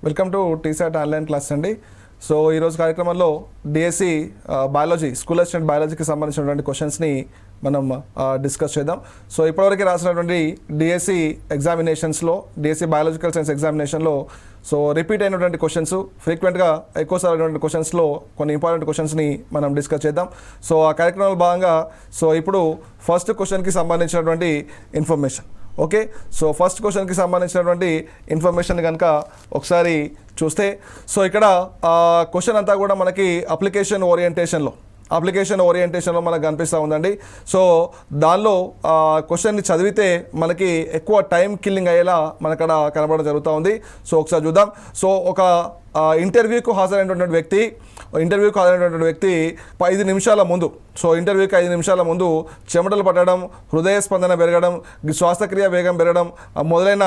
Welcome to T-SAT online class అండి. So ఈరోజు కార్యక్రమంలో డిఎస్సి బయాలజీ స్కూల్ అసిస్టెంట్ బయాలజీకి సంబంధించినటువంటి క్వశ్చన్స్ని మనం డిస్కస్ చేద్దాం. సో ఇప్పటివరకు రాసినటువంటి డిఎస్సి ఎగ్జామినేషన్స్లో డిఎస్సి బయాలజికల్ సైన్స్ ఎగ్జామినేషన్లో సో రిపీట్ అయినటువంటి క్వశ్చన్స్, ఫ్రీక్వెంట్గా ఎక్కువసార్లు అయినటువంటి క్వశ్చన్స్లో కొన్ని ఇంపార్టెంట్ క్వశ్చన్స్ని మనం డిస్కస్ చేద్దాం. సో ఆ కార్యక్రమంలో భాగంగా సో ఇప్పుడు ఫస్ట్ క్వశ్చన్కి సంబంధించినటువంటి ఇన్ఫర్మేషన్. ఓకే, సో ఫస్ట్ క్వశ్చన్కి సంబంధించినటువంటి ఇన్ఫర్మేషన్ కనుక ఒకసారి చూస్తే, సో ఇక్కడ క్వశ్చన్ అంతా కూడా మనకి అప్లికేషన్ ఓరియంటేషన్లో మనకు కనిపిస్తూ ఉందండి. సో దానిలో క్వశ్చన్ని చదివితే మనకి ఎక్కువ టైం కిల్లింగ్ అయ్యేలా మనకడ కనబడడం జరుగుతూ ఉంది. సో ఒకసారి చూద్దాం. సో ఒక ఇంటర్వ్యూకు హాజరైనటువంటి వ్యక్తి 5 నిమిషాల ముందు, సో ఇంటర్వ్యూకి 5 నిమిషాల ముందు చెమటలు పట్టడం, హృదయ స్పందన పెరగడం, శ్వాసక్రియ వేగం పెరగడం మొదలైన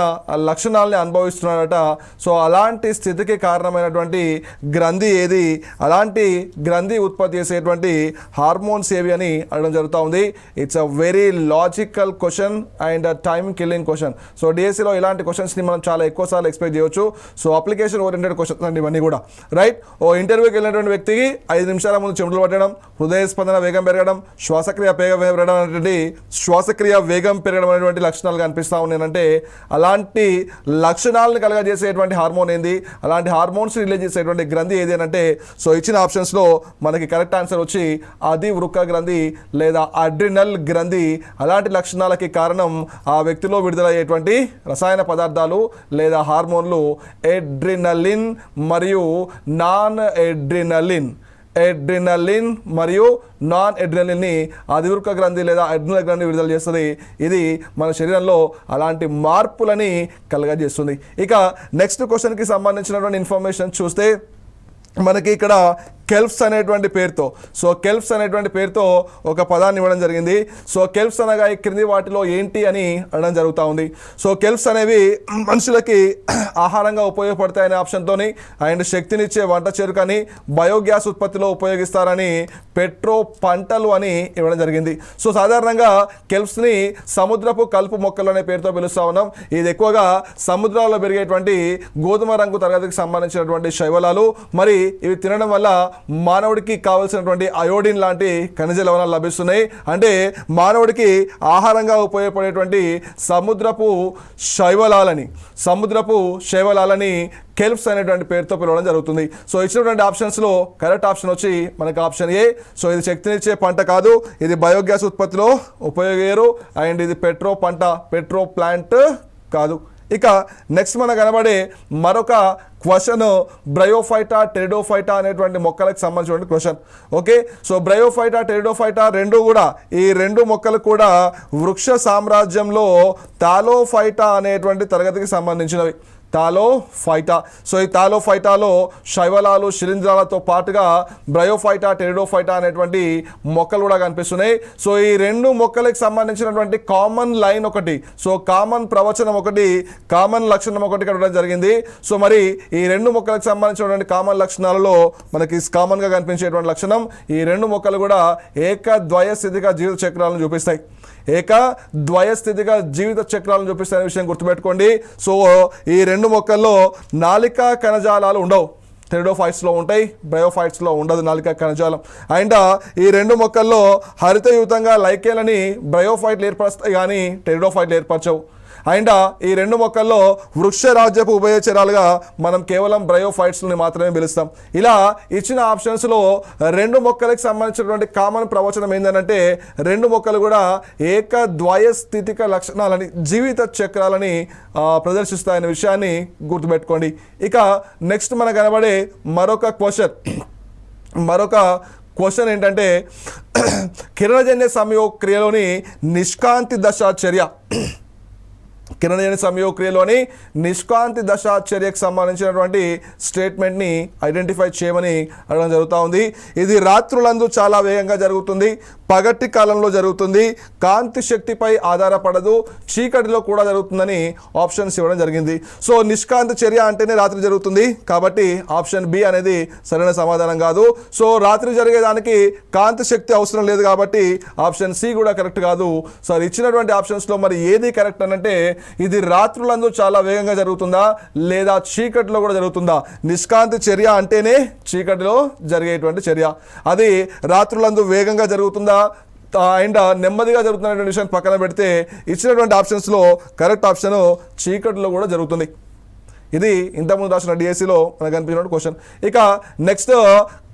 లక్షణాలని అనుభవిస్తున్నాడట. సో అలాంటి స్థితికి కారణమైనటువంటి గ్రంథి ఏది, అలాంటి గ్రంథి ఉత్పత్తి చేసేటువంటి హార్మోన్స్ ఏవి అని అడగడం జరుగుతూ ఉంది. It's a very logical question and time killing question. So డిఎస్సిలో ఇలాంటి క్వశ్చన్స్ని మనం చాలా ఎక్కువసార్లు ఎక్స్పెక్ట్ చేయవచ్చు. సో అప్లికేషన్ ఓరియంటెడ్ క్వశ్చన్స్ అండి ఇవన్నీ కూడా, రైట్. ఓ ఇంటర్వ్యూకి వెళ్ళినటువంటి వ్యక్తికి 5 నిమిషాల ముందు చెమటలు పట్టడం, హృదయ స్పందన వేగం పెరగడం, శ్వాసక్రియ వేగం పెరగడం అనేటువంటి లక్షణాలు కనిపిస్తూ ఉన్నాయంటే అలాంటి లక్షణాలను కలగజేసేటువంటి హార్మోన్ ఏంది, అలాంటి హార్మోన్స్ రిలీజ్ చేసేటువంటి గ్రంథి ఏది అంటే, సో ఇచ్చిన ఆప్షన్స్లో మనకి కరెక్ట్ ఆన్సర్ వచ్చి అది వృక్క గ్రంథి లేదా అడ్రినల్ గ్రంథి. అలాంటి లక్షణాలకి కారణం ఆ వ్యక్తిలో విడుదలయ్యేటువంటి రసాయన పదార్థాలు లేదా హార్మోన్లు ఎడ్రినలిన్ మరియు నాన్ ఎడ్రినలిన్ మరియు నాన్ ఎడ్రినలిన్ని అధివృక్క గ్రంథి లేదా అడ్రినల్ గ్రంథి విడుదల చేస్తుంది. ఇది మన శరీరంలో అలాంటి మార్పులని కలగజేస్తుంది. ఇక నెక్స్ట్ క్వశ్చన్కి సంబంధించినటువంటి ఇన్ఫర్మేషన్ చూస్తే మనకి ఇక్కడ కెల్ప్స్ అనేటువంటి పేరుతో ఒక పదాన్ని ఇవ్వడం జరిగింది. సో కెల్ప్స్ అనగా ఈ క్రింది వాటిలో ఏంటి అని అనడం జరుగుతూ ఉంది. సో కెల్ప్స్ అనేవి మనుషులకి ఆహారంగా ఉపయోగపడతాయనే ఆప్షన్తోని అండ్ శక్తినిచ్చే వంట చెరుకని, బయోగ్యాస్ ఉత్పత్తిలో ఉపయోగిస్తారని, పెట్రో పంటలు అని ఇవ్వడం జరిగింది. సో సాధారణంగా కెల్ప్స్ని సముద్రపు కలుపు మొక్కలు అనే పేరుతో పిలుస్తూ ఉన్నాం. ఇది ఎక్కువగా సముద్రాల్లో పెరిగేటువంటి గోధుమ రంగు తరగతికి సంబంధించినటువంటి శైవలాలు. మరి ఇవి తినడం వల్ల మానవుడికి కావలసినటువంటి అయోడిన్ లాంటి ఖనిజ లవణాలు లభిస్తున్నాయి. అంటే మానవుడికి ఆహారంగా ఉపయోగపడేటువంటి సముద్రపు శైవలాలని కెల్ప్స్ అనేటువంటి పేరుతో పిలవడం జరుగుతుంది. సో ఇచ్చినటువంటి ఆప్షన్స్లో కరెక్ట్ ఆప్షన్ వచ్చి మనకి ఆప్షన్ ఏ. సో ఇది శక్తినిచ్చే పంట కాదు, ఇది బయోగ్యాస్ ఉత్పత్తిలో ఉపయోగేరు, అండ్ ఇది పెట్రో ప్లాంట్ కాదు. ఇక నెక్స్ట్ మనకు కనబడే మరొక క్వశ్చన్ బ్రయోఫైటా, టెరిడోఫైటా అనేటువంటి మొక్కలకు సంబంధించిన question. Okay, so Bryophyta, Pteridophyta ఈ రెండు మొక్కలు కూడా వృక్ష సామ్రాజ్యంలో థాలోఫైటా అనేటువంటి తరగతికి సంబంధించినవి. సో ఈ థాలోఫైటాలో శైవలాలు, శిలీంధ్రాలతో పాటుగా బ్రయోఫైటా, టెరిడోఫైటా అనేటువంటి మొక్కలు కూడా కనిపిస్తున్నాయి. సో ఈ రెండు మొక్కలకు సంబంధించినటువంటి కామన్ లైన్ ఒకటి, సో కామన్ ప్రవచనం ఒకటి, కామన్ లక్షణం ఒకటి కట్టడం జరిగింది. సో మరి ఈ రెండు మొక్కలకు సంబంధించినటువంటి కామన్ లక్షణాలలో మనకి కామన్గా కనిపించేటువంటి లక్షణం, ఈ రెండు మొక్కలు కూడా ఏకద్వయ స్థితిగా జీవిత చక్రాలను చూపిస్తాయి. చూపిస్తాయనే విషయం గుర్తుపెట్టుకోండి. సో ఈ రెండు మొక్కల్లో నాలికా కణజాలాలు ఉండవు. టెరిడోఫైట్స్లో ఉంటాయి, బ్రయోఫైట్స్లో ఉండదు నాలికా కణజాలం. అండ్ ఈ రెండు మొక్కల్లో హరితయుతంగా లైకేలని బ్రయోఫైట్లు ఏర్పరుస్తాయి కానీ టెరిడోఫైట్లు ఏర్పరచవు. అండ్ ఈ రెండు మొక్కల్లో వృక్షరాజ్యపు ఉభయచరాలుగా మనం కేవలం బ్రయోఫైట్స్ని మాత్రమే పిలుస్తాం. ఇలా ఇచ్చిన ఆప్షన్స్లో రెండు మొక్కలకు సంబంధించినటువంటి కామన్ ప్రవచనం ఏంటంటే రెండు మొక్కలు కూడా ఏకద్వయ స్థితిక లక్షణాలని, జీవిత చక్రాలని ప్రదర్శిస్తాయనే విషయాన్ని గుర్తుపెట్టుకోండి. ఇక నెక్స్ట్ మనకు కనబడే మరొక క్వశ్చన్ ఏంటంటే కిరణజన్య సంయోగక్రియలోని నిష్కాంతి దశాచర్యకు సంబంధించినటువంటి స్టేట్మెంట్ని ఐడెంటిఫై చేయమని అడగడం జరుగుతూ ఉంది. ఇది రాత్రులందు చాలా వేగంగా జరుగుతుంది, పగటి కాలంలో జరుగుతుంది, కాంతి శక్తిపై ఆధారపడదు, చీకటిలో కూడా జరుగుతుందని ఆప్షన్స్ ఇవ్వడం జరిగింది. సో నిష్కాంతి చర్య అంటేనే రాత్రి జరుగుతుంది కాబట్టి ఆప్షన్ బి అనేది సరైన సమాధానం కాదు. సో రాత్రి జరిగేదానికి కాంతి శక్తి అవసరం లేదు కాబట్టి ఆప్షన్ సి కూడా కరెక్ట్ కాదు. సో ఇచ్చినటువంటి ఆప్షన్స్లో మరి ఏది కరెక్ట్ అనంటే ఇది రాత్రులందు చాలా వేగంగా జరుగుతుందా లేదా చీకటిలో కూడా జరుగుతుందా? నిష్కాంతి చర్య అంటేనే చీకటిలో జరిగేటువంటి చర్య. అది రాత్రులందు వేగంగా జరుగుతుందా అండ్ నెమ్మదిగా జరుగుతున్నటువంటి విషయాన్ని పక్కన పెడితే ఇచ్చినటువంటి ఆప్షన్స్లో కరెక్ట్ ఆప్షన్ చీకటిలో కూడా జరుగుతుంది. ఇది ఇంతకుముందు రాసిన డిఎస్సిలో మనకు కనిపించిన క్వశ్చన్. ఇక నెక్స్ట్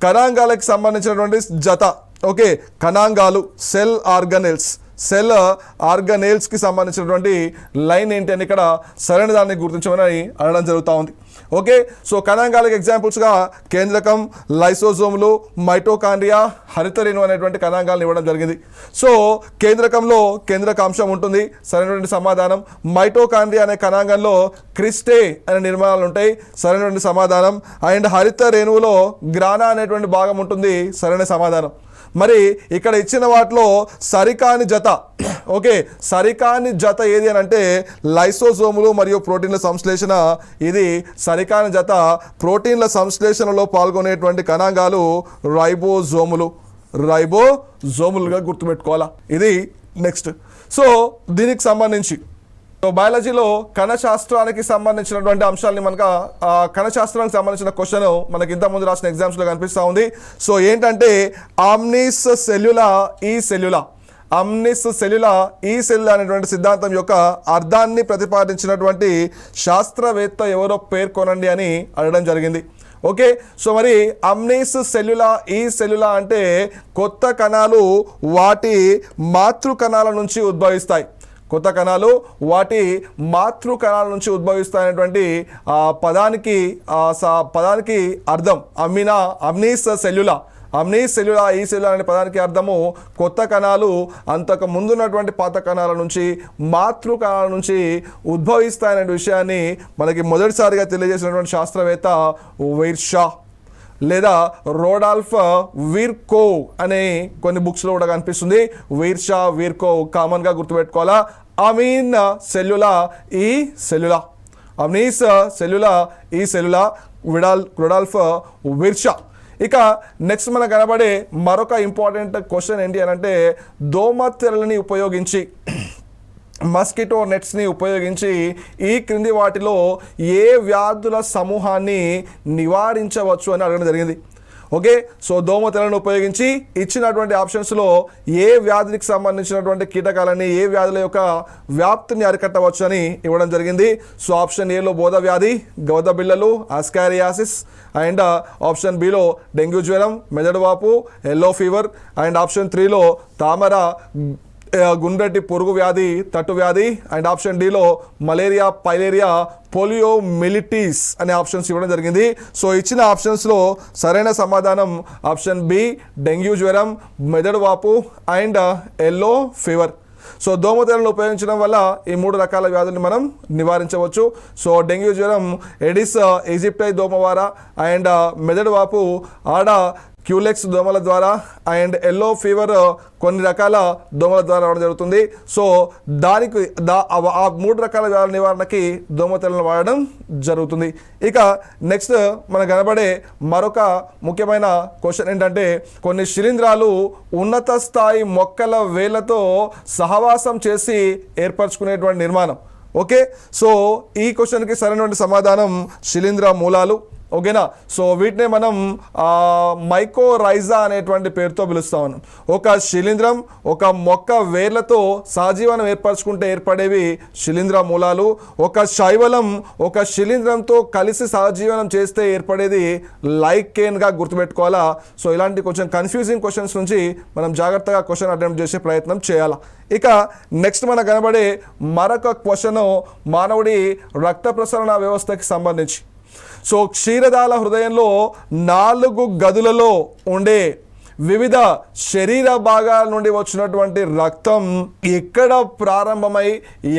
కణాంగాలకు సంబంధించినటువంటి జత. ఓకే, కణాంగాలు సెల్ ఆర్గనెల్స్కి సంబంధించినటువంటి లైన్ ఏంటి అని ఇక్కడ సరైన దాన్ని గుర్తించమని అనడం జరుగుతూ ఉంది. ఓకే, సో కణాంగాలకు ఎగ్జాంపుల్స్గా కేంద్రకం, లైసోజోములు, మైటోకాండ్రియా, హరితరేణు అనేటువంటి కణాంగాలను ఇవ్వడం జరిగింది. సో కేంద్రకంలో కేంద్రకాంశం ఉంటుంది, సరైనటువంటి సమాధానం. మైటోకాండ్రియా అనే కణాంగంలో క్రిస్టే అనే నిర్మాణాలు ఉంటాయి, సరైనటువంటి సమాధానం. అండ్ హరిత రేణువులో గ్రానా అనేటువంటి భాగం ఉంటుంది, సరైన సమాధానం. మరి ఇక్కడ ఇచ్చిన వాటిలో సరికాని జత, ఓకే, సరికాని జత ఏది అని అంటే లైసోజోములు మరియు ప్రోటీన్ల సంశ్లేషణ. ఇది సరికాని జత. ప్రోటీన్ల సంశ్లేషణలో పాల్గొనేటువంటి కణాంగాలు రైబోజోములుగా గుర్తుపెట్టుకోవాలా. ఇది నెక్స్ట్. సో దీనికి సంబంధించి బయాలజీలో కణశాస్త్రానికి సంబంధించినటువంటి అంశాలని కణశాస్త్రానికి సంబంధించిన క్వశ్చన్ మనకి ఇంతకుముందు రాసిన ఎగ్జామ్స్లో కనిపిస్తూ ఉంది. సో ఏంటంటే ఆమ్నిస్ సెల్యులా ఈ సెల్యులా అనేటువంటి సిద్ధాంతం యొక్క అర్థాన్ని ప్రతిపాదించినటువంటి శాస్త్రవేత్త ఎవరో పేర్కొనండి అని అడగడం జరిగింది. ఓకే, సో మరి ఆమ్నిస్ సెల్యులా ఈ సెల్యులా అంటే కొత్త కణాలు వాటి మాతృ కణాల నుంచి ఉద్భవిస్తాయి. కొత్త కణాలు వాటి మాతృ కణాల నుంచి ఉద్భవిస్తాయనేటువంటి పదానికి అర్థం ఆమ్నిస్ సెల్యులా ఈ సెల్యులా అనే పదానికి అర్థము కొత్త కణాలు అంతకు ముందున్నటువంటి పాత కణాల నుంచి మాతృ కణాల నుంచి ఉద్భవిస్తాయనే విషయాన్ని మనకి మొదటిసారిగా తెలియజేసినటువంటి శాస్త్రవేత్త వైర్షా లేదా రోడాల్ఫ్ విర్కోవ్ అనే కొన్ని బుక్స్లో కూడా కనిపిస్తుంది. విర్కోవ్ కామన్గా గుర్తుపెట్టుకోవాలా. ఆమ్నిస్ సెల్యులా ఈ సెల్యులా రోడాల్ఫ్ విర్షా. ఇక నెక్స్ట్ మనకు కనబడే మరొక ఇంపార్టెంట్ క్వశ్చన్ ఏంటి అని అంటే దోమతెరలని ఉపయోగించి మస్కిటో నెట్స్ని ఉపయోగించి ఈ క్రింది వాటిలో ఏ వ్యాధుల సమూహాన్ని నివారించవచ్చు అని అడగడం జరిగింది. ఓకే, సో దోమతెరలను ఉపయోగించి ఇచ్చినటువంటి ఆప్షన్స్లో ఏ వ్యాధికి సంబంధించినటువంటి కీటకాలని ఏ వ్యాధుల యొక్క వ్యాప్తిని అరికట్టవచ్చు అని ఇవ్వడం జరిగింది. సో ఆప్షన్ ఏలో బోధ వ్యాధి, గవద బిళ్ళలు, ఆస్కారియాసిస్. అండ్ ఆప్షన్ బిలో డెంగ్యూ జ్వరం, మెదడు వాపు, ఎల్లో ఫీవర్. అండ్ ఆప్షన్ 3లో తామర, గుండ్రటి పురుగు వ్యాధి, తట్టు వ్యాధి. అండ్ ఆప్షన్ డిలో మలేరియా, పైలేరియా, పోలియో మిలిటీస్ అనే ఆప్షన్స్ ఇవ్వడం జరిగింది. సో ఇచ్చిన ఆప్షన్స్లో సరైన సమాధానం ఆప్షన్ బి డెంగ్యూ జ్వరం, మెదడు వాపు అండ్ ఎల్లో ఫీవర్. సో దోమతెరలను ఉపయోగించడం వల్ల ఈ 3 రకాల వ్యాధుల్ని మనం నివారించవచ్చు. సో డెంగ్యూ జ్వరం ఎడిస్ ఈజిప్టై దోమవార అండ్ మెదడు వాపు ఆడ క్యూలెక్స్ దోమల ద్వారా అండ్ ఎల్లో ఫీవర్ కొన్ని రకాల దోమల ద్వారా రావడం జరుగుతుంది. సో దానికి ఆ 3 రకాల వ్యాధుల నివారణకి దోమతెరలను వాడడం జరుగుతుంది. ఇక నెక్స్ట్ మనకు కనబడే మరొక ముఖ్యమైన క్వశ్చన్ ఏంటంటే కొన్ని శిలీంధ్రాలు ఉన్నత స్థాయి మొక్కల వేళ్లతో సహవాసం చేసి ఏర్పరచుకునేటువంటి నిర్మాణం. ఓకే, సో ఈ క్వశ్చన్కి సరైనటువంటి సమాధానం శిలీంధ్ర మూలాలు. ఓకేనా, సో వీటిని మనం మైకోరైజా అనేటువంటి పేరుతో పిలుస్తా ఉన్నాం. ఒక శిలీంధ్రం ఒక మొక్క వేర్లతో సహజీవనం ఏర్పరచుకుంటే ఏర్పడేవి శిలీంధ్ర మూలాలు. ఒక శైవలం ఒక శిలీంధ్రంతో కలిసి సహజీవనం చేస్తే ఏర్పడేది లైకేన్గా గుర్తుపెట్టుకోవాలా. సో ఇలాంటి కొంచెం కన్ఫ్యూజింగ్ క్వశ్చన్స్ నుంచి మనం జాగ్రత్తగా క్వశ్చన్ అటెంప్ట్ చేసే ప్రయత్నం చేయాలి. ఇక నెక్స్ట్ మనకు కనబడే మరొక క్వశ్చన్ మానవుడి రక్త ప్రసరణ వ్యవస్థకి సంబంధించి. సో క్షీరదాల హృదయంలో 4 గదులలో ఉండే వివిధ శరీర భాగాల నుండి వచ్చినటువంటి రక్తం ఎక్కడ ప్రారంభమై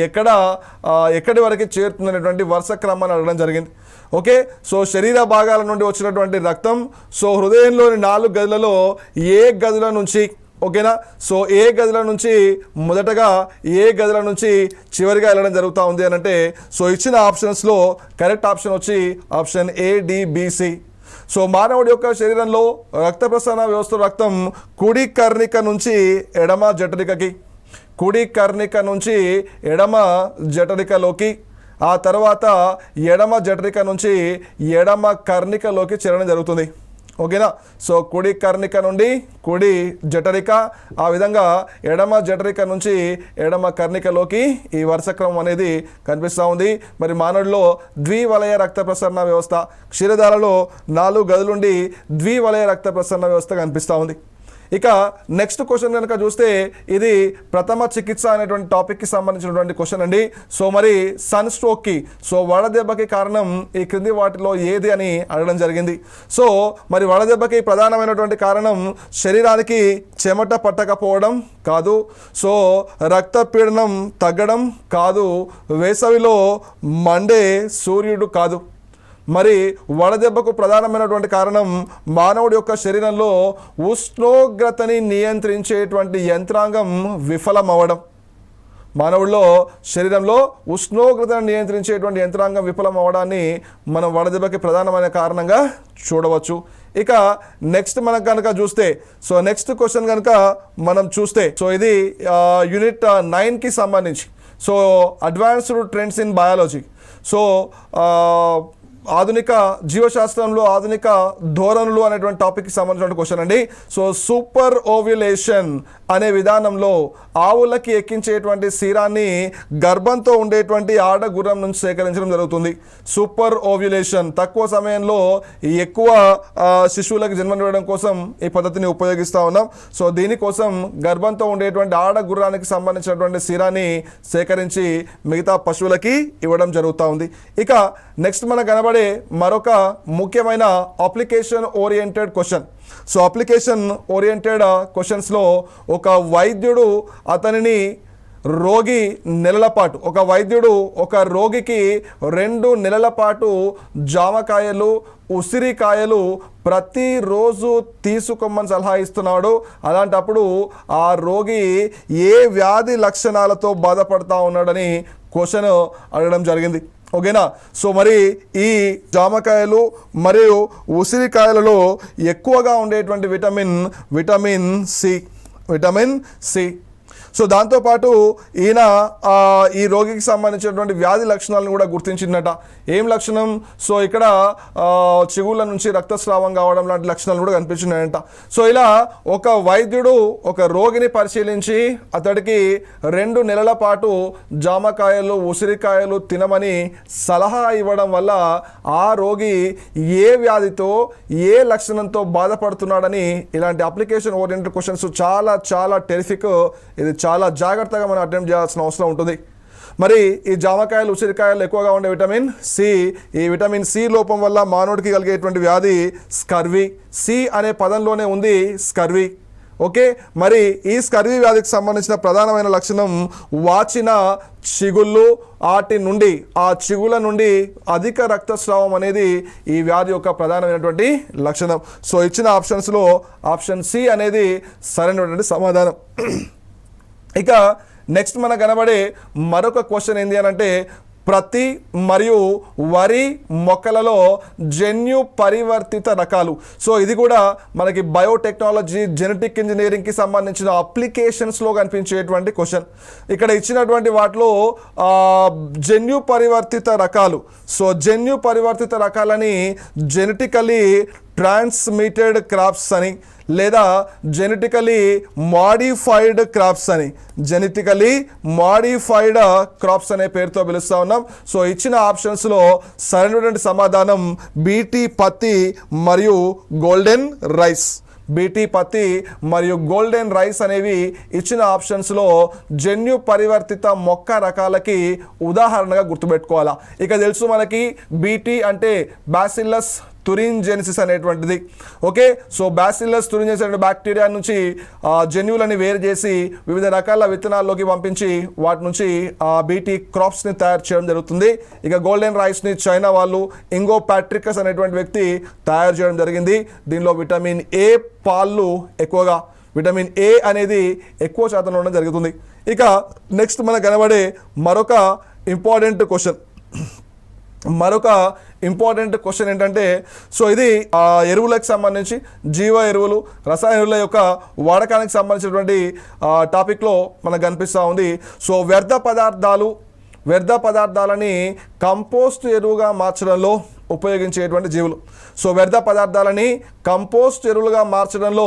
ఎక్కడి వరకు చేరుతుందనేటువంటి వరుస క్రమాన్ని అడగడం జరిగింది. ఓకే, సో శరీర భాగాల నుండి వచ్చినటువంటి రక్తం సో హృదయంలోని 4 గదులలో ఏ గదుల నుంచి, ఓకేనా, సో ఏ గదుల నుంచి మొదటగా ఏ గదుల నుంచి చివరిగా వెళ్ళడం జరుగుతూ ఉంది అని అంటే సో ఇచ్చిన ఆప్షన్స్లో కరెక్ట్ ఆప్షన్ వచ్చి ఆప్షన్ ADBC. సో మానవుడి యొక్క శరీరంలో రక్త ప్రసరణ వ్యవస్థ రక్తం కుడి కర్ణిక నుంచి ఎడమ జఠరికకి, కుడి కర్ణిక నుంచి ఎడమ జఠరికలోకి, ఆ తర్వాత ఎడమ జఠరిక నుంచి ఎడమ కర్ణికలోకి చేరడం జరుగుతుంది. ఓకేనా. సో కుడి కర్ణిక నుండి కుడి జఠరిక, ఆ విధంగా ఎడమ జఠరిక నుంచి ఎడమ కర్ణికలోకి ఈ వరుస క్రమం అనేది కనిపిస్తూ ఉంది. మరి మానవుడిలో ద్వివలయ రక్త ప్రసరణ వ్యవస్థ, క్షీరదాలలో 4 గదులుండి ద్వివలయ రక్త ప్రసరణ వ్యవస్థ కనిపిస్తూ ఉంది. ఇక నెక్స్ట్ క్వశ్చన్ కనుక చూస్తే ఇది ప్రథమ చికిత్స అనేటువంటి టాపిక్కి సంబంధించినటువంటి క్వశ్చన్ అండి. సో మరి సన్ స్ట్రోక్కి, సో వడదెబ్బకి కారణం ఈ క్రింది వాటిలో ఏది అని అడగడం జరిగింది. సో మరి వడదెబ్బకి ప్రధానమైనటువంటి కారణం శరీరానికి చెమట పట్టకపోవడం కాదు, సో రక్తపీడనం తగ్గడం కాదు, వేసవిలో మండే సూర్యుడు కాదు. మరి వడదెబ్బకు ప్రధానమైనటువంటి కారణం మానవుడి యొక్క శరీరంలో ఉష్ణోగ్రతని నియంత్రించేటువంటి యంత్రాంగం విఫలమవ్వడం. మానవుడిలో శరీరంలో ఉష్ణోగ్రతను నియంత్రించేటువంటి యంత్రాంగం విఫలం అవ్వడాన్ని మనం వడదెబ్బకి ప్రధానమైన కారణంగా చూడవచ్చు. ఇక నెక్స్ట్ మనం కనుక చూస్తే, సో నెక్స్ట్ క్వశ్చన్ కనుక మనం చూస్తే, సో ఇది యూనిట్ 9కి సంబంధించి, so advanced trends in biology, so ఆధునిక జీవశాస్త్రంలో ఆధునిక ధోరణులు అనేటువంటి టాపిక్కి సంబంధించిన క్వశ్చన్ అండి. సో సూపర్ ఓవ్యులేషన్ అనే విధానంలో ఆవులకి ఎక్కించేటువంటి క్షీరాన్ని గర్భంతో ఉండేటువంటి ఆడ గుర్రం నుంచి సేకరించడం జరుగుతుంది. సూపర్ ఓవ్యులేషన్, తక్కువ సమయంలో ఎక్కువ శిశువులకు జన్మనివ్వడం కోసం ఈ పద్ధతిని ఉపయోగిస్తూ ఉన్నాం. సో దీనికోసం గర్భంతో ఉండేటువంటి ఆడ గుర్రానికి సంబంధించినటువంటి క్షీరాన్ని సేకరించి మిగతా పశువులకి ఇవ్వడం జరుగుతూ ఉంది. ఇక నెక్స్ట్ మనకు కనబడే మరొక ముఖ్యమైన application oriented question. So application oriented క్వశ్చన్స్లో ఒక వైద్యుడు అతనిని రోగి నెలల పాటు, ఒక వైద్యుడు ఒక రోగికి 2 నెలల పాటు జామకాయలు, ఉసిరికాయలు ప్రతిరోజు తీసుకోమని సలహా ఇస్తున్నాడు. అలాంటప్పుడు ఆ రోగి ఏ వ్యాధి లక్షణాలతో బాధపడతా ఉన్నాడని క్వశ్చన్ అడగడం జరిగింది. ఓకేనా. సో మరి ఈ జామకాయలు మరియు ఉసిరికాయలలో ఎక్కువగా ఉండేటువంటి విటమిన్ సి. సో దాంతోపాటు ఈయన ఈ రోగికి సంబంధించినటువంటి వ్యాధి లక్షణాలను కూడా గుర్తించిందట. ఏం లక్షణం? సో ఇక్కడ చిగుళ్ళ నుంచి రక్తస్రావం కావడం లాంటి లక్షణాలు కూడా కనిపించినాయంట. సో ఇలా ఒక వైద్యుడు ఒక రోగిని పరిశీలించి అతడికి 2 నెలల పాటు జామకాయలు, ఉసిరికాయలు తినమని సలహా ఇవ్వడం వల్ల ఆ రోగి ఏ వ్యాధితో ఏ లక్షణంతో బాధపడుతున్నాడని ఇలాంటి అప్లికేషన్ ఓరియంటెడ్ క్వశ్చన్స్ చాలా చాలా టెరిఫిక్. ఇది చాలా జాగ్రత్తగా మనం అటెంప్ట్ చేయాల్సిన అవసరం ఉంటుంది. మరి ఈ జామకాయలు, ఉసిరికాయలు ఎక్కువగా ఉండే విటమిన్ సి, ఈ విటమిన్ సి లోపం వల్ల మానవుడికి కలిగేటువంటి వ్యాధి స్కర్వీ. సి అనే పదంలోనే ఉంది స్కర్వీ. ఓకే. మరి ఈ స్కర్వీ వ్యాధికి సంబంధించిన ప్రధానమైన లక్షణం వాచిన చిగుళ్ళు, ఆ చిగుళ్ళ నుండి అధిక రక్తస్రావం అనేది ఈ వ్యాధి యొక్క ప్రధానమైనటువంటి లక్షణం. సో ఇచ్చిన ఆప్షన్స్లో ఆప్షన్ సి అనేది సరైనటువంటి సమాధానం. ఇక నెక్స్ట్ మనకు కనబడే మరొక క్వశ్చన్ ఏంటి అని అంటే, ప్రతి మరియు వరి మొక్కలలో జన్యు పరివర్తిత రకాలు. సో ఇది కూడా మనకి బయోటెక్నాలజీ, జెనెటిక్ ఇంజనీరింగ్కి సంబంధించిన అప్లికేషన్స్లో కనిపించేటువంటి క్వశ్చన్. ఇక్కడ ఇచ్చినటువంటి వాటిలో జన్యు పరివర్తిత రకాలు, సో జన్యు పరివర్తిత రకాలని జెనెటికలీ ట్రాన్స్మిటెడ్ క్రాప్స్ అని, లేదా జెనెటికలీ మాడిఫైడ్ క్రాప్స్ అని, జెనెటికలీ మాడిఫైడ్ క్రాప్స్ అనే పేరుతో పిలుస్తూ ఉన్నాం. సో ఇచ్చిన ఆప్షన్స్లో సరైనటువంటి సమాధానం బీటీ పత్తి మరియు గోల్డెన్ రైస్. బీటీ పత్తి మరియు గోల్డెన్ రైస్ అనేవి ఇచ్చిన ఆప్షన్స్లో జన్యు పరివర్తిత మొక్క రకాలకి ఉదాహరణగా గుర్తుపెట్టుకోవాలా. ఇక తెలుసు మనకి బీటీ అంటే బ్యాసిల్లస్ తురింజెన్సిస్ అనేటువంటిది. ఓకే. సో బ్యాసిల్లస్ తురింజెన్సిస్ అనే బ్యాక్టీరియా నుంచి జన్యువులని వేరు చేసి వివిధ రకాల విత్తనాల్లోకి పంపించి వాటి నుంచి బీటీ క్రాప్స్ని తయారు చేయడం జరుగుతుంది. ఇక గోల్డెన్ రైస్ని చైనా వాళ్ళు ఇంగో ప్యాట్రికస్ అనేటువంటి వ్యక్తి తయారు చేయడం జరిగింది. దీనిలో విటమిన్ ఏ పాళ్ళు ఎక్కువగా, విటమిన్ ఏ అనేది ఎక్కువ శాతంలో ఉండడం జరుగుతుంది. ఇక నెక్స్ట్ మనకు కనబడే మరొక ఇంపార్టెంట్ క్వశ్చన్, మరొక ఇంపార్టెంట్ క్వశ్చన్ ఏంటంటే సో ఇది ఎరువులకు సంబంధించి జీవ ఎరువులు రసాయన ఎరువుల యొక్క వాడకానికి సంబంధించినటువంటి టాపిక్లో మనకు కనిపిస్తూ ఉంది. సో వ్యర్థ పదార్థాలని కంపోస్ట్ ఎరువుగా మార్చడంలో ఉపయోగించేటువంటి జీవులు. సో వ్యర్థ పదార్థాలని కంపోస్ట్ ఎరువులుగా మార్చడంలో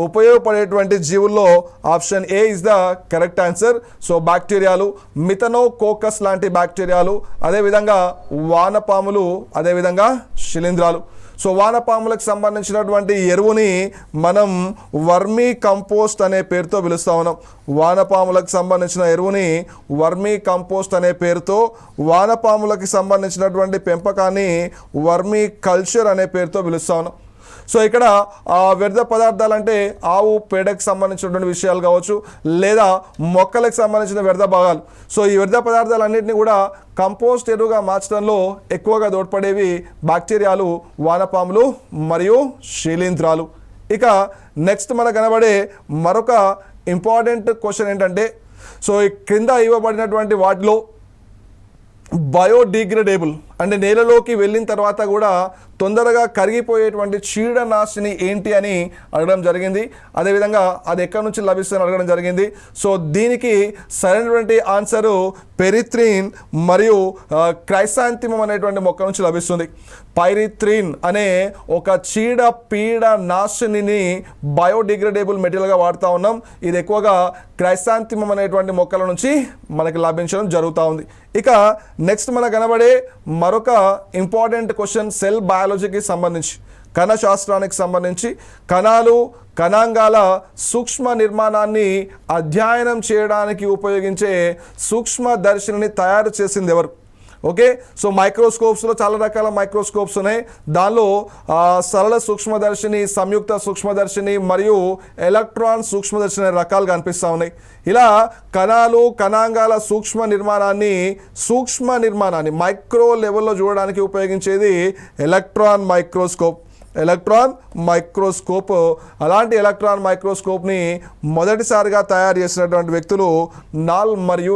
ఉపయోగపడేటువంటి జీవుల్లో option A is the correct answer. So బ్యాక్టీరియాలు, మిథనోకోకస్ లాంటి బ్యాక్టీరియాలు, అదేవిధంగా వానపాములు, అదేవిధంగా శిలీంధ్రాలు. సో వానపాములకు సంబంధించినటువంటి ఎరువుని మనం వర్మీ కంపోస్ట్ అనే పేరుతో పిలుస్తూ ఉన్నాం. వానపాములకు సంబంధించిన ఎరువుని వర్మీ కంపోస్ట్ అనే పేరుతో, వానపాములకి సంబంధించినటువంటి పెంపకాన్ని వర్మీ కల్చర్ అనే పేరుతో పిలుస్తూ ఉన్నాం. సో ఇక్కడ వ్యర్థ పదార్థాలు అంటే ఆవు పేడకు సంబంధించినటువంటి విషయాలు కావచ్చు, లేదా మొక్కలకు సంబంధించిన వ్యర్థ భాగాలు. సో ఈ వ్యర్థ పదార్థాలన్నింటినీ కూడా కంపోస్ట్ ఎరువుగా మార్చడంలో ఎక్కువగా తోడ్పడేవి బ్యాక్టీరియాలు, వానపాములు మరియు శిలీంధ్రాలు. ఇక నెక్స్ట్ మనకు కనబడే మరొక ఇంపార్టెంట్ క్వశ్చన్ ఏంటంటే సో ఈ క్రింద ఇవ్వబడినటువంటి వాటిలో బయోడిగ్రేడబుల్ అంటే నేలలోకి వెళ్ళిన తర్వాత కూడా తొందరగా కరిగిపోయేటువంటి చీడనాశిని ఏంటి అని అడగడం జరిగింది. అదేవిధంగా అది ఎక్కడి నుంచి లభిస్తుందని అడగడం జరిగింది. సో దీనికి సరైనటువంటి ఆన్సరు పెరిథ్రిన్ మరియు క్రైసాంతిమం అనేటువంటి మొక్క నుంచి లభిస్తుంది. పైరిథ్రిన్ అనే ఒక పీడ నాశినిని బయోడిగ్రేడబుల్ మెటీరియల్గా వాడుతూ ఉన్నాం. ఇది ఎక్కువగా క్రైసాంతిమం అనేటువంటి మొక్కల నుంచి మనకి లభించడం జరుగుతూ ఉంది. ఇక నెక్స్ట్ మనకు కనబడే మరొక ఇంపార్టెంట్ క్వశ్చన్ సెల్ బయాలజీకి సంబంధించి, కణ శాస్త్రానికి సంబంధించి కణాలు, కణాంగాల సూక్ష్మ నిర్మాణాన్ని అధ్యయనం చేయడానికి ఉపయోగించే సూక్ష్మదర్శినిని తయారు చేసింది ఎవరు? ఓకే, సో మైక్రోస్కోప్స్లో చాలా రకాల మైక్రోస్కోప్స్ ఉన్నాయి. దానిలో సరళ సూక్ష్మదర్శిని, సంయుక్త సూక్ష్మదర్శిని మరియు ఎలక్ట్రాన్ సూక్ష్మదర్శిని రకాలు కనిపిస్తూ ఉన్నాయి. ఇలా కణాలు, కణాంగాల సూక్ష్మ నిర్మాణాన్ని మైక్రో లెవెల్లో చూడడానికి ఉపయోగించేది ఎలక్ట్రాన్ మైక్రోస్కోప్. అలాంటి ఎలక్ట్రాన్ మైక్రోస్కోప్ని మొదటిసారిగా తయారు చేసినటువంటి వ్యక్తులు నాల్ మరియు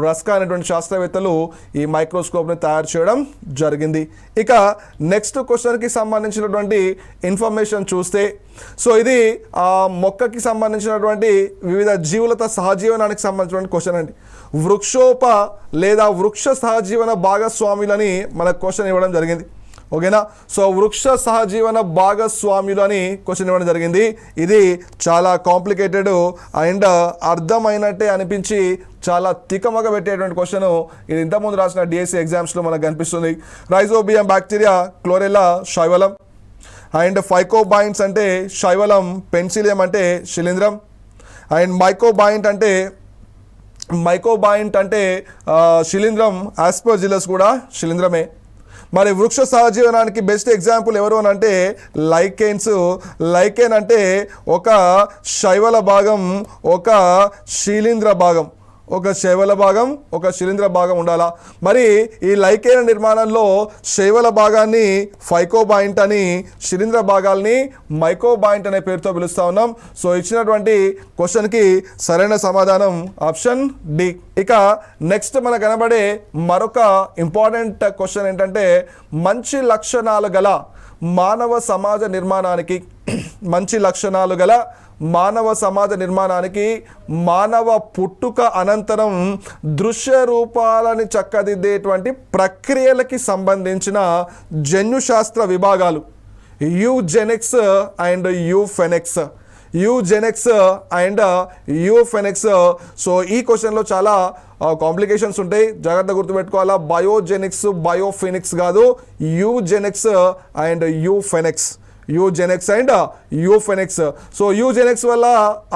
రస్కా అనేటువంటి శాస్త్రవేత్తలు ఈ మైక్రోస్కోప్ని తయారు చేయడం జరిగింది. ఇక నెక్స్ట్ క్వశ్చన్కి సంబంధించినటువంటి ఇన్ఫర్మేషన్ చూస్తే సో ఇది మొక్కకి సంబంధించినటువంటి వివిధ జీవులతో సహజీవనానికి సంబంధించినటువంటి క్వశ్చన్ అండి. వృక్షోప లేదా వృక్ష సహజీవన భాగస్వాములని మనకు క్వశ్చన్ ఇవ్వడం జరిగింది. ఓకేనా, సో వృక్ష సహజీవన భాగస్వాములు అని క్వశ్చన్ ఇవ్వడం జరిగింది. ఇది చాలా కాంప్లికేటెడ్ అండ్ అర్థమైనట్టే అనిపించి చాలా తికమగ పెట్టేటువంటి క్వశ్చన్. ఇది ఇంతకుముందు రాసిన డిఎస్సి ఎగ్జామ్స్లో మనకు కనిపిస్తుంది. రైజోబియం బ్యాక్టీరియా, క్లోరెల్లా శైవలం, అండ్ ఫైకోబాయింట్స్ అంటే శైవలం, పెన్సిలియం అంటే శిలీంధ్రం, అండ్ మైకోబాయింట్ అంటే శిలీంధ్రం, ఆస్పర్జిల్లస్ కూడా శిలీంధ్రమే. మరి వృక్ష సహజీవనానికి బెస్ట్ ఎగ్జాంపుల్ ఎవరు అని అంటే లైకెన్ అంటే ఒక శైవల భాగం, ఒక శిలీంధ్ర భాగం, ఒక శిలీంధ్ర భాగం ఉండాలా. మరి ఈ లైకేన్ నిర్మాణంలో శైవల భాగాన్ని ఫైకోబాయింట్ అని, శిలీంధ్ర భాగాల్ని మైకోబాయింట్ అనే పేరుతో పిలుస్తూ ఉన్నాం. సో ఇచ్చినటువంటి క్వశ్చన్కి సరైన సమాధానం ఆప్షన్ డి. ఇక నెక్స్ట్ మనకు కనబడే మరొక ఇంపార్టెంట్ క్వశ్చన్ ఏంటంటే మంచి లక్షణాలు గల మానవ సమాజ నిర్మాణానికి మానవ పుట్టుక అనంతరం దృశ్య రూపాలని చక్కదిద్దేటువంటి ప్రక్రియలకి సంబంధించిన జన్యుశాస్త్ర విభాగాలు యూజెనిక్స్ అండ్ యూఫెనిక్స్. సో ఈ క్వశ్చన్లో చాలా కాంప్లికేషన్స్ ఉంటాయి, జాగ్రత్త గుర్తుపెట్టుకోవాలా. బయోజెనిక్స్, బయోఫినిక్స్ కాదు, eugenics and euphenics. So eugenics వల్ల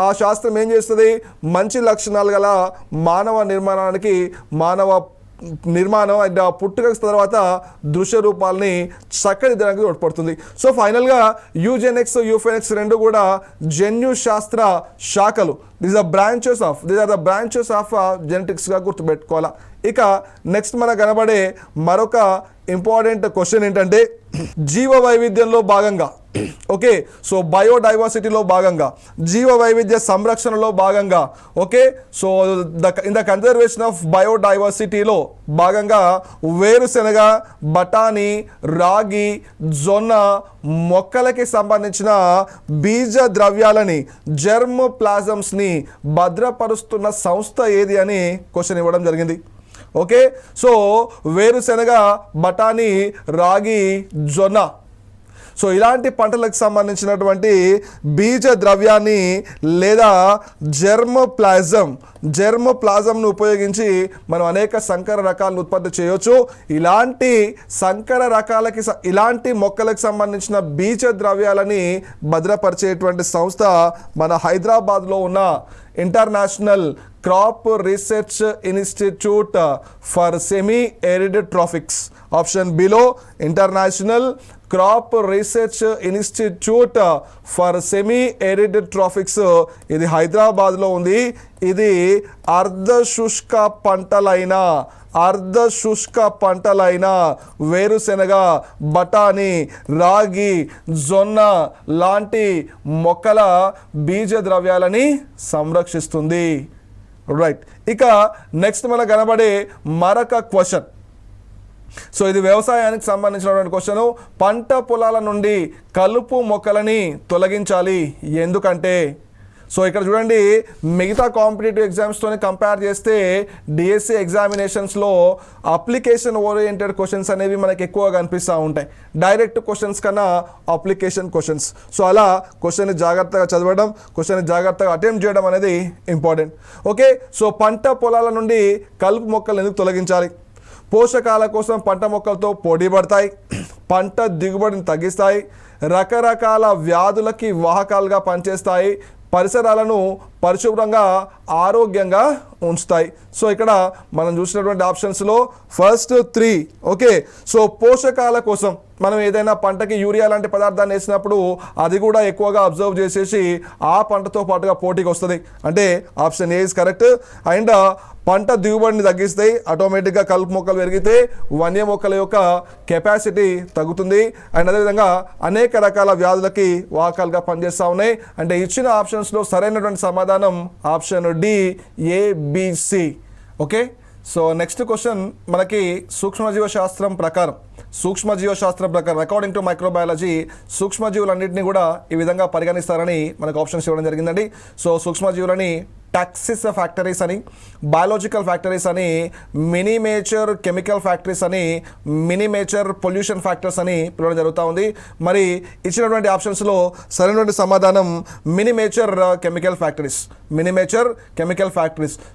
ఆ శాస్త్రం ఏం చేస్తుంది? మంచి లక్షణాలు గల మానవ నిర్మాణం పుట్టుక తర్వాత దృశ్య రూపాలని చక్కదిద్దడానికి తోడ్పడుతుంది. సో ఫైనల్గా యూఫెనిక్స్ రెండు కూడా జన్యు శాస్త్ర శాఖలు. These are the branches of జెనెటిక్స్గా గుర్తుపెట్టుకోవాలా. ఇక నెక్స్ట్ మనకు కనబడే మరొక ఇంపార్టెంట్ క్వశ్చన్ ఏంటంటే జీవ వైవిధ్యంలో భాగంగా ఓకే, సో బయోడైవర్సిటీలో భాగంగా, జీవ వైవిధ్య సంరక్షణలో భాగంగా, okay, so in the conservation of బయోడైవర్సిటీలో భాగంగా వేరుశెనగ, బఠానీ, రాగి, జొన్న మొక్కలకి సంబంధించిన బీజ ద్రవ్యాలని, జెర్మ్ ప్లాజమ్స్ని భద్రపరుస్తున్న సంస్థ ఏది అని క్వశ్చన్ ఇవ్వడం జరిగింది. ఓకే, సో వేరుశెనగ, బఠానీ, రాగి, జొన్న, సో ఇలాంటి పంటలకు సంబంధించినటువంటి బీజ ద్రవ్యాన్ని లేదా జెర్మ్ ప్లాజంను ఉపయోగించి మనం అనేక సంకర రకాలను ఉత్పత్తి చేయొచ్చు. ఇలాంటి మొక్కలకు సంబంధించిన బీజ ద్రవ్యాలని భద్రపరిచేటువంటి సంస్థ మన హైదరాబాద్లో ఉన్న international crop research institute for semi arid traffics. Option below international crop research institute for semi arid traffics, ఇది హైదరాబాద్లో ఉంది. ఇది అర్ధశుష్క పంటలైన వేరుశెనగ, బఠానీ, రాగి, జొన్న లాంటి మొక్కల బీజ ద్రవ్యాలని సంరక్షిస్తుంది. రైట్, ఇక నెక్స్ట్ మనకు కనబడే మరొక క్వశ్చన్. సో ఇది వ్యవసాయానికి సంబంధించినటువంటి క్వశ్చన్. పంట పొలాల నుండి కలుపు మొక్కలని తొలగించాలి ఎందుకంటే, సో ఇక్కడ చూడండి, మిగతా కాంపిటేటివ్ ఎగ్జామ్స్తోని కంపేర్ చేస్తే డిఎస్సి ఎగ్జామినేషన్స్లో అప్లికేషన్ ఓరియంటెడ్ క్వశ్చన్స్ అనేవి మనకి ఎక్కువగా కనిపిస్తూ ఉంటాయి, డైరెక్ట్ క్వశ్చన్స్ కన్నా అప్లికేషన్ క్వశ్చన్స్. సో అలా క్వశ్చన్ని జాగ్రత్తగా చదవడం, క్వశ్చన్ని జాగ్రత్తగా అటెంప్ట్ చేయడం అనేది ఇంపార్టెంట్. ఓకే, సో పంట పొలాల నుండి కలుపు మొక్కలు ఎందుకు తొలగించాలి? పోషకాల కోసం పంట మొక్కలతో పోటీ పడతాయి, పంట దిగుబడిని తగ్గిస్తాయి, రకరకాల వ్యాధులకి వాహకాలుగా పనిచేస్తాయి, పరిసరాలను పరిశుభ్రంగా ఆరోగ్యంగా ఉంచుతాయి. సో ఇక్కడ మనం చూసినటువంటి ఆప్షన్స్లో ఫస్ట్ 3. ఓకే, సో పోషకాల కోసం మనం ఏదైనా పంటకి యూరియా లాంటి పదార్థాన్ని వేసినప్పుడు అది కూడా ఎక్కువగా అబ్జర్వ్ చేసేసి ఆ పంటతో పాటుగా పోటీకి వస్తుంది, అంటే option A is correct. And పంట దిగుబడిని తగ్గిస్తాయి, ఆటోమేటిక్గా కలుపు మొక్కలు పెరిగితే వన్య మొక్కల యొక్క కెపాసిటీ తగ్గుతుంది. అండ్ అదేవిధంగా అనేక రకాల వ్యాధులకి వాహకాలుగా పనిచేస్తూ ఉన్నాయి. అంటే ఇచ్చిన ఆప్షన్స్లో సరైనటువంటి సమాధానం option D, ABC. Okay, so next question మనకి సూక్ష్మజీవశాస్త్రం ప్రకారం అకార్డింగ్ టు మైక్రోబయాలజీ సూక్ష్మజీవులన్నింటినీ కూడా ఈ విధంగా పరిగణిస్తారని మనకు ఆప్షన్స్ ఇవ్వడం జరిగిందండి. సో సూక్ష్మజీవులని టాక్సిస్ ఫ్యాక్టరీస్ అని, బయాలజికల్ ఫ్యాక్టరీస్ అని, మినిమేచర్ కెమికల్ ఫ్యాక్టరీస్ అని, మినిమేచర్ పొల్యూషన్ ఫ్యాక్టర్స్ అని పిలవడం జరుగుతూ ఉంది. మరి ఇచ్చినటువంటి ఆప్షన్స్లో సరైనటువంటి సమాధానం మినిమేచర్ కెమికల్ ఫ్యాక్టరీస్.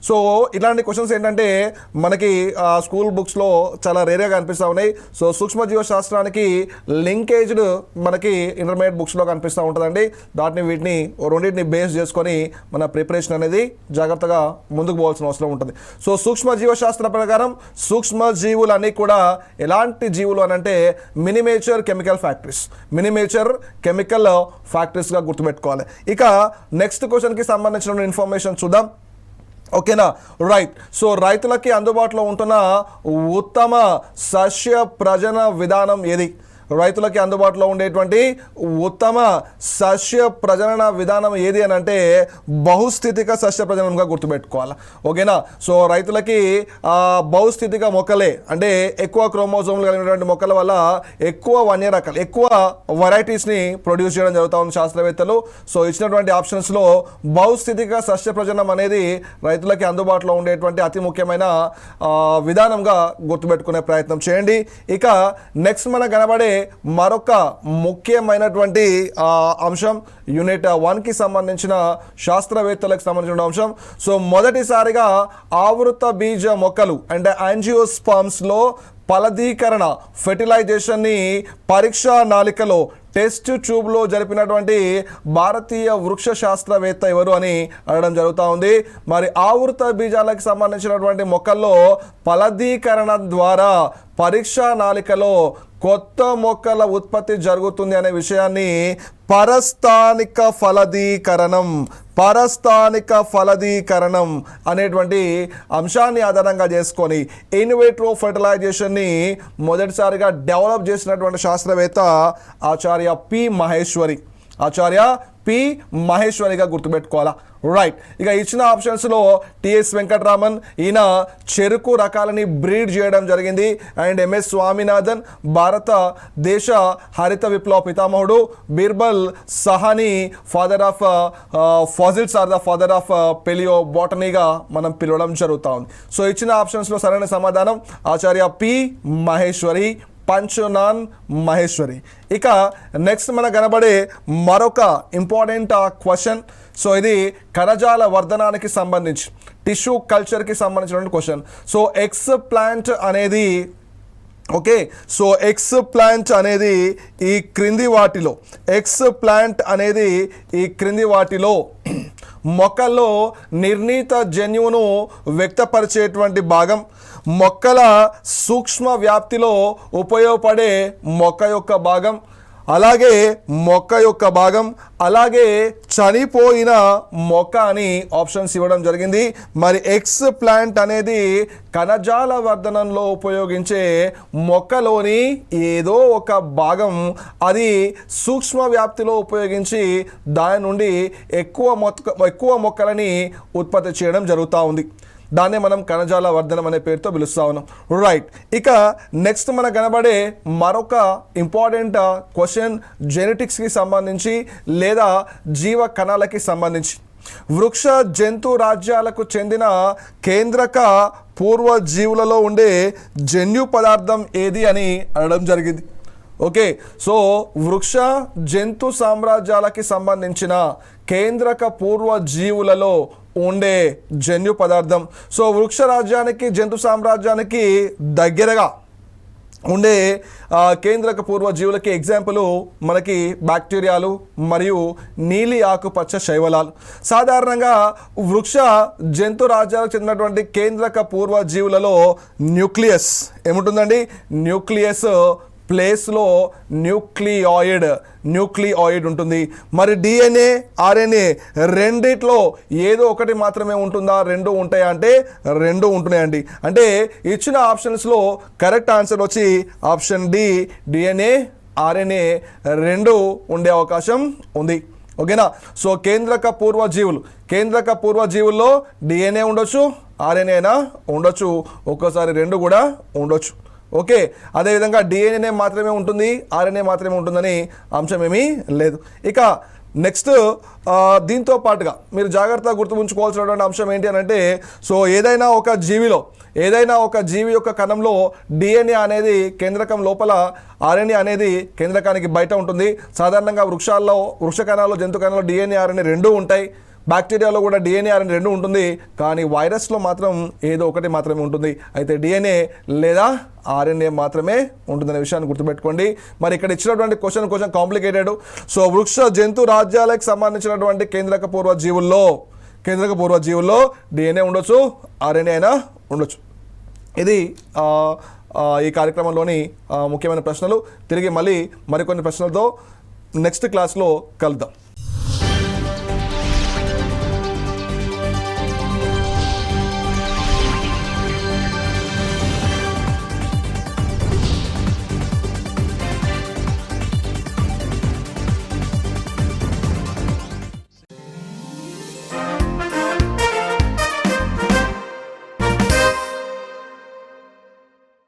సో ఇలాంటి క్వశ్చన్స్ ఏంటంటే మనకి స్కూల్ బుక్స్లో చాలా రేర్గా కనిపిస్తూ ఉన్నాయి. సో సూక్ష్మజీవ శాస్త్రానికి లింకేజ్డ్ మనకి ఇంటర్మీడియట్ బుక్స్లో కనిపిస్తూ ఉంటుందండి. వీటిని రెండింటిని బేస్ చేసుకొని మన ప్రిపరేషన్ అనేది జాగ్రత్తగా ముందుకు పోవాల్సిన అవసరం ఉంటుంది. సో సూక్ష్మజీవ శాస్త్ర ప్రకారం సూక్ష్మజీవులన్నీ కూడా ఎలాంటి జీవులు అని అంటే మినిమేచర్ కెమికల్ ఫ్యాక్టరీస్గా గుర్తుపెట్టుకోవాలి. ఇక నెక్స్ట్ క్వశ్చన్కి సంబంధించిన ఇన్ఫర్మేషన్ చూద్దాం. ఓకేనా, రైట్. సో రైతులకి అందుబాటులో ఉంటున్న ఉత్తమ సస్య ప్రజన విధానం ఏది? రైతులకి అందుబాటులో ఉండేటువంటి ఉత్తమ సస్య ప్రజనన విధానం ఏది అని అంటే బహుస్థితిక సస్య ప్రజనంగా గుర్తుపెట్టుకోవాలి. ఓకేనా, సో రైతులకి బహుస్థితిక మొక్కలే అంటే ఎక్కువ క్రోమోజోమ్లు కలిగినటువంటి మొక్కల వల్ల ఎక్కువ వన్య రకాలు, ఎక్కువ వెరైటీస్ని ప్రొడ్యూస్ చేయడం జరుగుతూ ఉంది శాస్త్రవేత్తలు. సో ఇచ్చినటువంటి ఆప్షన్స్లో బహుస్థితిక సస్య ప్రజనం అనేది రైతులకి అందుబాటులో ఉండేటువంటి అతి ముఖ్యమైన విధానంగా గుర్తుపెట్టుకునే ప్రయత్నం చేయండి. ఇక నెక్స్ట్ మనకు కనబడే మరొక ముఖ్యమైనటువంటి అంశం యూనిట్ 1కి సంబంధించిన శాస్త్రవేత్తలకు సంబంధించిన అంశం. సో మొదటిసారిగా ఆవృత బీజ మొక్కలు అంటే యాంజియోస్పర్మ్స్లో ఫలదీకరణ ఫెర్టిలైజేషన్ని పరీక్షా నాళికలో టెస్ట్ ట్యూబ్లో జరిపినటువంటి భారతీయ వృక్ష శాస్త్రవేత్త ఎవరు అని అడగడం జరుగుతూ ఉంది. మరి ఆవృత బీజాలకు సంబంధించినటువంటి మొక్కల్లో ఫలదీకరణ ద్వారా పరీక్షా నాళికలో కొత్త మొక్కల ఉత్పత్తి జరుగుతుంది అనే విషయాన్ని పరస్థానిక ఫలదీకరణం అనేటువంటి అంశాన్ని ఆధారంగా చేసుకొని ఇన్విట్రో ఫెర్టిలైజేషన్ని మొదటిసారిగా డెవలప్ చేసినటువంటి శాస్త్రవేత్త ఆచార్య పి మహేశ్వరిగా గుర్తుపెట్టుకోవాలా. రైట్, ఇక ఇచ్చిన ఆప్షన్స్లో టిఎస్ వెంకటరామన్, ఈయన చెరుకు రకాలని బ్రీడ్ చేయడం జరిగింది. అండ్ ఎంఎస్ స్వామినాథన్, భారతదేశ హరిత విప్లవ పితామహుడు. Birbal Sahni, father of fossils or the father of పెలియో బాటనీగా మనం పిలవడం జరుగుతూ ఉంది. సో ఇచ్చిన ఆప్షన్స్లో సరైన సమాధానం ఆచార్య పి మహేశ్వరి, పంచునాన్ మహేశ్వరి. ఇక నెక్స్ట్ మనకు కనబడే మరొక ఇంపార్టెంట్ క్వశ్చన్. సో ఇది కణజాల వర్ధనానికి సంబంధించి, టిష్యూ కల్చర్కి సంబంధించినటువంటి క్వశ్చన్. సో ఎక్స్ ప్లాంట్ అనేది ఈ క్రింది వాటిలో మొక్కల్లో నిర్ణీత జన్యువును వ్యక్తపరిచేటువంటి భాగం, మొక్కల సూక్ష్మ వ్యాప్తిలో ఉపయోగపడే మొక్క యొక్క భాగం, అలాగే చనిపోయిన మొక్క అని ఆప్షన్స్ ఇవ్వడం జరిగింది. మరి ఎక్స్ ప్లాంట్ అనేది కణజాల వర్ధనంలో ఉపయోగించే మొక్కలోని ఏదో ఒక భాగం, అది సూక్ష్మ వ్యాప్తిలో ఉపయోగించి దాని నుండి ఎక్కువ మొక్కలని ఉత్పత్తి చేయడం జరుగుతూ ఉంది. దాన్నే మనం కణజాల వర్ధనం అనే పేరుతో పిలుస్తా ఉన్నాం. రైట్, ఇక నెక్స్ట్ మనకు కనబడే మరొక ఇంపార్టెంట్ క్వశ్చన్ జెనెటిక్స్కి సంబంధించి లేదా జీవ కణాలకి సంబంధించి. వృక్ష జంతు రాజ్యాలకు చెందిన కేంద్రక పూర్వజీవులలో ఉండే జన్యు పదార్థం ఏది అని అడగడం జరిగింది. ఓకే, సో వృక్ష జంతు సామ్రాజ్యాలకి సంబంధించిన కేంద్రక పూర్వజీవులలో ఉండే జన్యు పదార్థం. సో వృక్ష రాజ్యానికి జంతు సామ్రాజ్యానికి దగ్గరగా ఉండే కేంద్రక పూర్వజీవులకి ఎగ్జాంపుల్ మనకి బ్యాక్టీరియాలు మరియు నీలి ఆకుపచ్చ శైవలాలు. సాధారణంగా వృక్ష జంతు రాజ్యాలకు చెందినటువంటి కేంద్రక పూర్వజీవులలో న్యూక్లియస్ ఏముంటుందండి? న్యూక్లియస్ ప్లేస్లో న్యూక్లియాయిడ్ ఉంటుంది. మరి డిఎన్ఏ, ఆర్ఎన్ఏ రెండిట్లో ఏదో ఒకటి మాత్రమే ఉంటుందా, రెండు ఉంటాయా అంటే రెండు ఉంటున్నాయండి. అంటే ఇచ్చిన ఆప్షన్స్లో కరెక్ట్ ఆన్సర్ వచ్చి ఆప్షన్ డి, డిఎన్ఏ ఆర్ఎన్ఏ రెండు ఉండే అవకాశం ఉంది. ఓకేనా? సో కేంద్రక పూర్వజీవుల్లో డిఎన్ఏ ఉండొచ్చు, ఆర్ఎన్ఏ అయినా ఉండొచ్చు, ఒక్కోసారి రెండు కూడా ఉండొచ్చు. ఓకే, అదేవిధంగా డిఎన్ఏ మాత్రమే ఉంటుంది, ఆర్ఎన్ఏ మాత్రమే ఉంటుందని అంశం ఏమీ లేదు. ఇక నెక్స్ట్ దీంతో పాటుగా మీరు జాగ్రత్తగా గుర్తుంచుకోవాల్సినటువంటి అంశం ఏంటి అని అంటే, సో ఏదైనా ఒక జీవి యొక్క కణంలో డిఎన్ఏ అనేది కేంద్రకం లోపల, ఆర్ఎన్ఏ అనేది కేంద్రకానికి బయట ఉంటుంది. సాధారణంగా వృక్ష కణాల్లో, జంతు కణాల్లో డిఎన్ఏ, ఆర్ఎన్ఏ రెండూ ఉంటాయి. బ్యాక్టీరియాలో కూడా డిఎన్ఏ, ఆర్ఎన్ఏ రెండు ఉంటుంది. కానీ వైరస్లో మాత్రం ఏదో ఒకటి మాత్రమే ఉంటుంది. అయితే డిఎన్ఏ లేదా ఆర్ఎన్ఏ మాత్రమే ఉంటుందనే విషయాన్ని గుర్తుపెట్టుకోండి. మరి ఇక్కడ ఇచ్చినటువంటి క్వశ్చన్ కొంచెం కాంప్లికేటెడ్. సో వృక్ష జంతు రాజ్యాలకు సంబంధించినటువంటి కేంద్రక పూర్వజీవుల్లో డిఎన్ఏ ఉండొచ్చు, ఆర్ఎన్ఏ అయినా ఉండొచ్చు. ఇది ఈ కార్యక్రమంలోని ముఖ్యమైన ప్రశ్నలు. తిరిగి మళ్ళీ మరికొన్ని ప్రశ్నలతో నెక్స్ట్ క్లాస్లో కలుద్దాం.